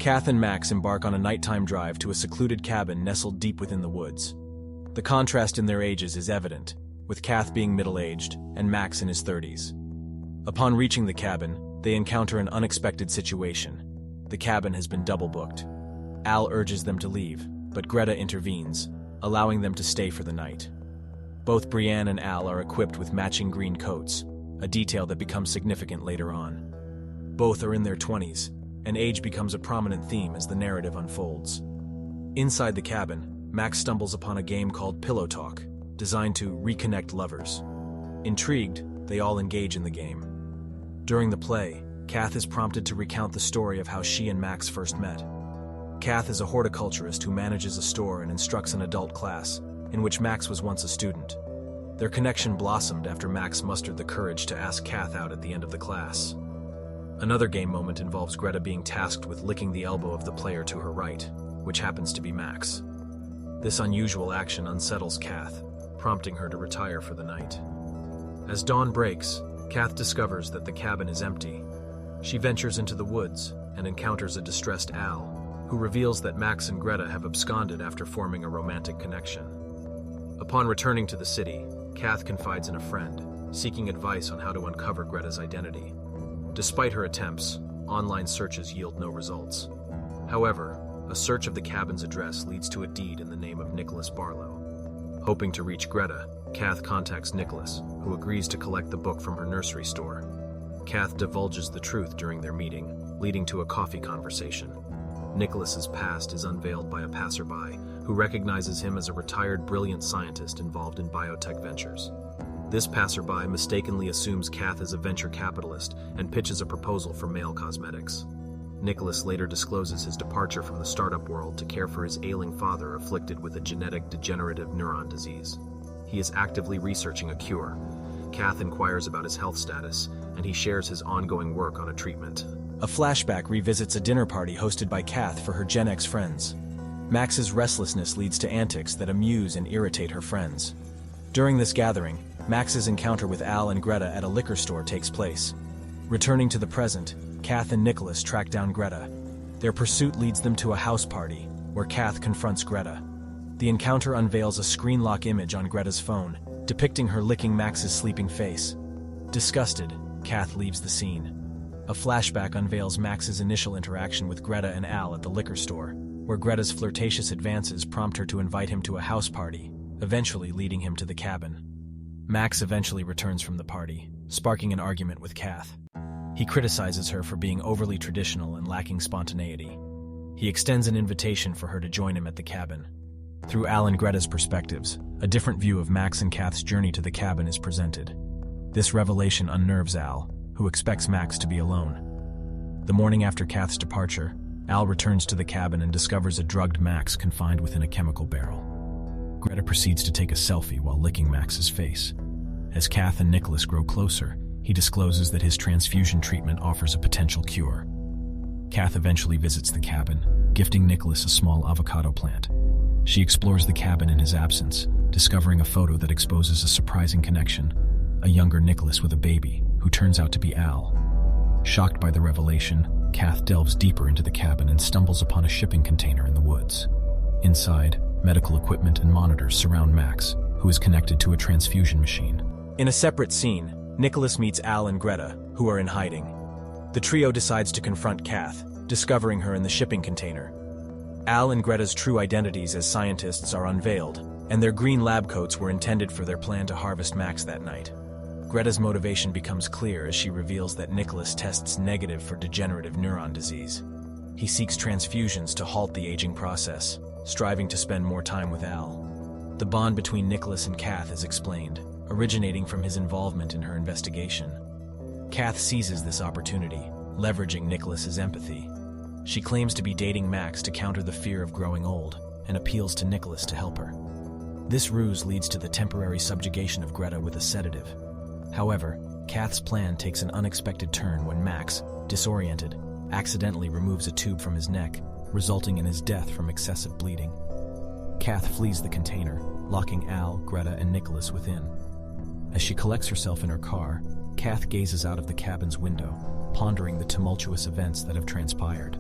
Kath and Max embark on a nighttime drive to a secluded cabin nestled deep within the woods. The contrast in their ages is evident, with Kath being middle-aged and Max in his 30s. Upon reaching the cabin, they encounter an unexpected situation. The cabin has been double-booked. Al urges them to leave, but Greta intervenes, allowing them to stay for the night. Both Brianne and Al are equipped with matching green coats, a detail that becomes significant later on. Both are in their 20s, and age becomes a prominent theme as the narrative unfolds. Inside the cabin, Max stumbles upon a game called Pillow Talk, designed to reconnect lovers. Intrigued, they all engage in the game. During the play, Kath is prompted to recount the story of how she and Max first met. Kath is a horticulturist who manages a store and instructs an adult class, in which Max was once a student. Their connection blossomed after Max mustered the courage to ask Kath out at the end of the class. Another game moment involves Greta being tasked with licking the elbow of the player to her right, which happens to be Max. This unusual action unsettles Kath, prompting her to retire for the night. As dawn breaks, Kath discovers that the cabin is empty. She ventures into the woods and encounters a distressed Al, who reveals that Max and Greta have absconded after forming a romantic connection. Upon returning to the city, Kath confides in a friend, seeking advice on how to uncover Greta's identity. Despite her attempts, online searches yield no results. However, a search of the cabin's address leads to a deed in the name of Nicholas Barlow. Hoping to reach Greta, Kath contacts Nicholas, who agrees to collect the book from her nursery store. Kath divulges the truth during their meeting, leading to a coffee conversation. Nicholas's past is unveiled by a passerby, who recognizes him as a retired brilliant scientist involved in biotech ventures. This passerby mistakenly assumes Kath is a venture capitalist and pitches a proposal for male cosmetics. Nicholas later discloses his departure from the startup world to care for his ailing father afflicted with a genetic degenerative neuron disease. He is actively researching a cure. Kath inquires about his health status, and he shares his ongoing work on a treatment. A flashback revisits a dinner party hosted by Kath for her Gen X friends. Max's restlessness leads to antics that amuse and irritate her friends. During this gathering, Max's encounter with Al and Greta at a liquor store takes place. Returning to the present, Kath and Nicholas track down Greta. Their pursuit leads them to a house party, where Kath confronts Greta. The encounter unveils a screen lock image on Greta's phone, depicting her licking Max's sleeping face. Disgusted, Kath leaves the scene. A flashback unveils Max's initial interaction with Greta and Al at the liquor store, where Greta's flirtatious advances prompt her to invite him to a house party, eventually leading him to the cabin. Max eventually returns from the party, sparking an argument with Kath. He criticizes her for being overly traditional and lacking spontaneity. He extends an invitation for her to join him at the cabin. Through Al and Greta's perspectives, a different view of Max and Kath's journey to the cabin is presented. This revelation unnerves Al, who expects Max to be alone. The morning after Kath's departure, Al returns to the cabin and discovers a drugged Max confined within a chemical barrel. Greta proceeds to take a selfie while licking Max's face. As Kath and Nicholas grow closer, he discloses that his transfusion treatment offers a potential cure. Kath eventually visits the cabin, gifting Nicholas a small avocado plant. She explores the cabin in his absence, discovering a photo that exposes a surprising connection: a younger Nicholas with a baby, who turns out to be Al. Shocked by the revelation, Kath delves deeper into the cabin and stumbles upon a shipping container in the woods. Inside, medical equipment and monitors surround Max, who is connected to a transfusion machine. In a separate scene, Nicholas meets Al and Greta, who are in hiding. The trio decides to confront Kath, discovering her in the shipping container. Al and Greta's true identities as scientists are unveiled, and their green lab coats were intended for their plan to harvest Max that night. Greta's motivation becomes clear as she reveals that Nicholas tests negative for degenerative neuron disease. He seeks transfusions to halt the aging process, striving to spend more time with Al. The bond between Nicholas and Kath is explained, originating from his involvement in her investigation. Kath seizes this opportunity, leveraging Nicholas's empathy. She claims to be dating Max to counter the fear of growing old, and appeals to Nicholas to help her. This ruse leads to the temporary subjugation of Greta with a sedative. However, Kath's plan takes an unexpected turn when Max, disoriented, accidentally removes a tube from his neck, resulting in his death from excessive bleeding. Kath flees the container, locking Al, Greta, and Nicholas within. As she collects herself in her car, Kath gazes out of the cabin's window, pondering the tumultuous events that have transpired.